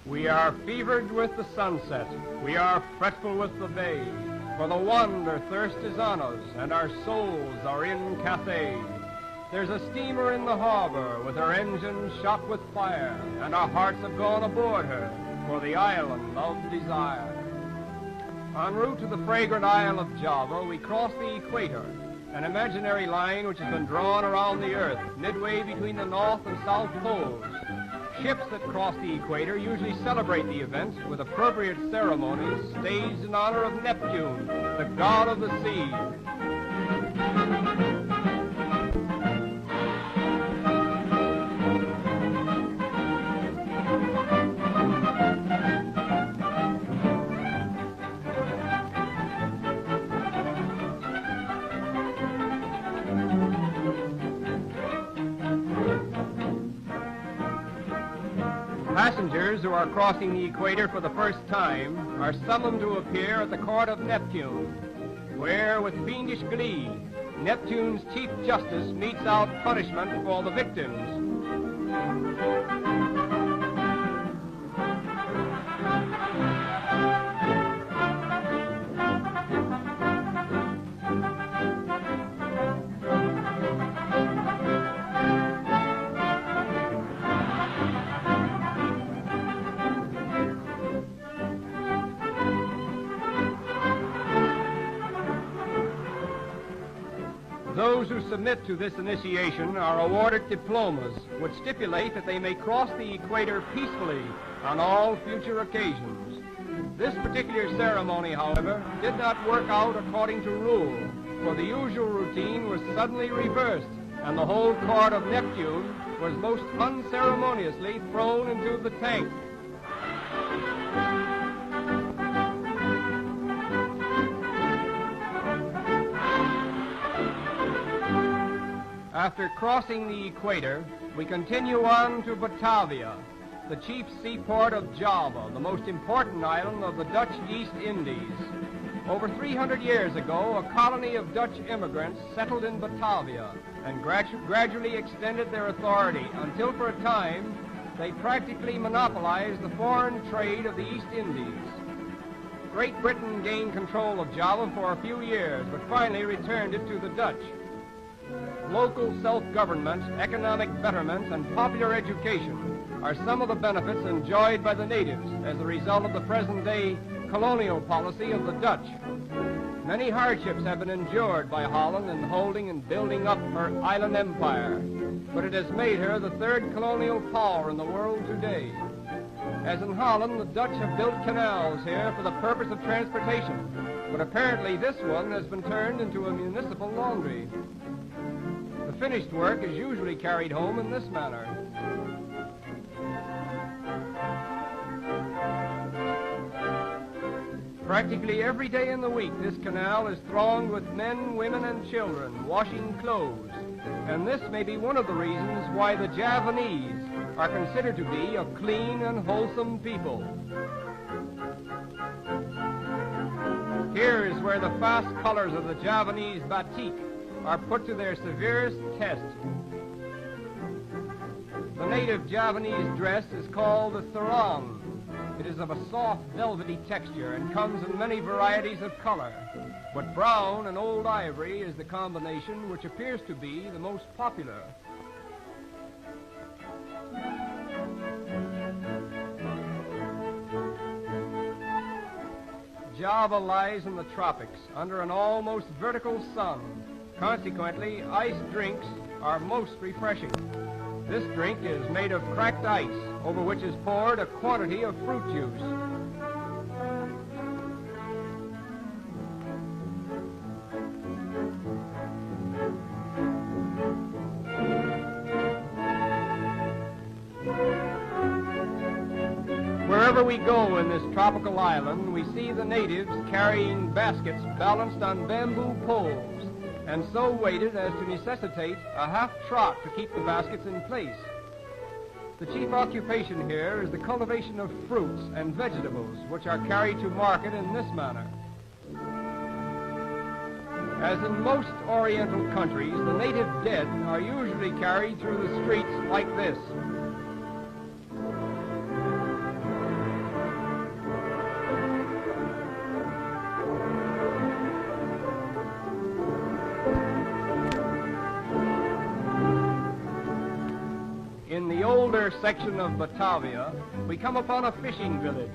We are fevered with the sunset, we are fretful with the bay, for the wander thirst is on us, and our souls are in Cathay. There's a steamer in the harbor with her engines shot with fire, and our hearts have gone aboard her for the island of desire. En route to the fragrant isle of Java, we cross the equator, an imaginary line which has been drawn around the earth, midway between the North and South Poles. Ships that cross the equator usually celebrate the event with appropriate ceremonies staged in honor of Neptune, the god of the sea. Passengers who are crossing the equator for the first time are summoned to appear at the court of Neptune, where, with fiendish glee, Neptune's Chief Justice metes out punishment for the victims. Those who submit to this initiation are awarded diplomas, which stipulate that they may cross the equator peacefully on all future occasions. This particular ceremony, however, did not work out according to rule, for the usual routine was suddenly reversed, and the whole court of Neptune was most unceremoniously thrown into the tank. After crossing the equator, we continue on to Batavia, the chief seaport of Java, the most important island of the Dutch East Indies. Over 300 years ago, a colony of Dutch immigrants settled in Batavia and gradually extended their authority until for a time they practically monopolized the foreign trade of the East Indies. Great Britain gained control of Java for a few years, but finally returned it to the Dutch. Local self-government, economic betterment, and popular education are some of the benefits enjoyed by the natives as a result of the present-day colonial policy of the Dutch. Many hardships have been endured by Holland in holding and building up her island empire, but it has made her the third colonial power in the world today. As in Holland, the Dutch have built canals here for the purpose of transportation, but apparently this one has been turned into a municipal laundry. The finished work is usually carried home in this manner. Practically every day in the week, this canal is thronged with men, women, and children washing clothes, and this may be one of the reasons why the Javanese are considered to be a clean and wholesome people. Here is where the fast colors of the Javanese batik are put to their severest test. The native Javanese dress is called a sarong. It is of a soft, velvety texture and comes in many varieties of color, but brown and old ivory is the combination which appears to be the most popular. Java lies in the tropics under an almost vertical sun. Consequently, iced drinks are most refreshing. This drink is made of cracked ice, over which is poured a quantity of fruit juice. Wherever we go in this tropical island, we see the natives carrying baskets balanced on bamboo poles, and so weighted as to necessitate a half trot to keep the baskets in place. The chief occupation here is the cultivation of fruits and vegetables, which are carried to market in this manner. As in most Oriental countries, the native dead are usually carried through the streets like this. colder section of Batavia, we come upon a fishing village,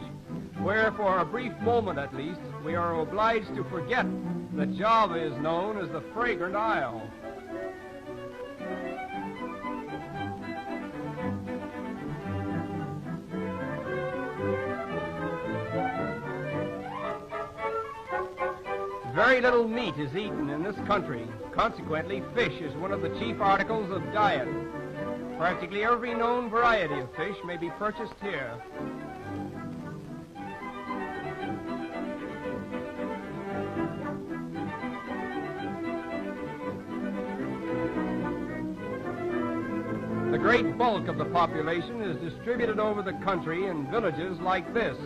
where for a brief moment at least, we are obliged to forget that Java is known as the Fragrant Isle. Very little meat is eaten in this country. Consequently, fish is one of the chief articles of diet. Practically every known variety of fish may be purchased here. The great bulk of the population is distributed over the country in villages like this.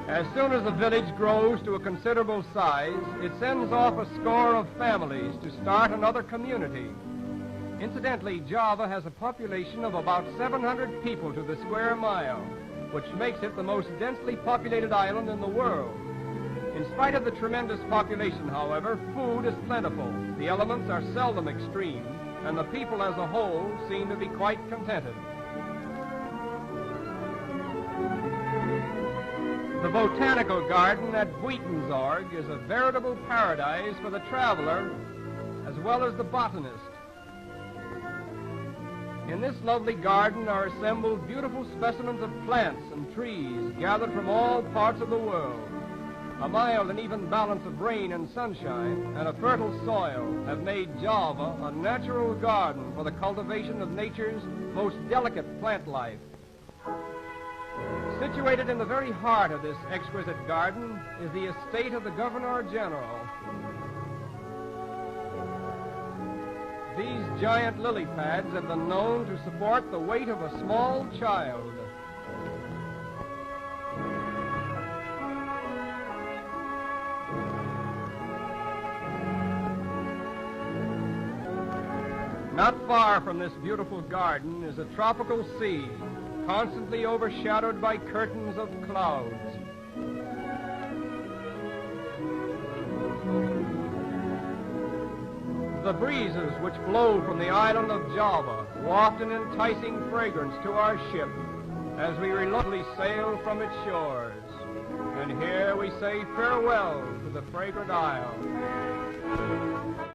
As soon as a village grows to a considerable size, it sends off a score of families to start another community. Incidentally, Java has a population of about 700 people to the square mile, which makes it the most densely populated island in the world. In spite of the tremendous population, however, food is plentiful, the elements are seldom extreme, and the people as a whole seem to be quite contented. The Botanical Garden at Buitenzorg is a veritable paradise for the traveler as well as the botanist. In this lovely garden are assembled beautiful specimens of plants and trees gathered from all parts of the world. A mild and even balance of rain and sunshine and a fertile soil have made Java a natural garden for the cultivation of nature's most delicate plant life. Situated in the very heart of this exquisite garden is the estate of the Governor-General. These giant lily pads have been known to support the weight of a small child. Not far from this beautiful garden is a tropical sea, constantly overshadowed by curtains of clouds. The breezes which blow from the island of Java waft an enticing fragrance to our ship as we reluctantly sail from its shores. And here we say farewell to the fragrant isle.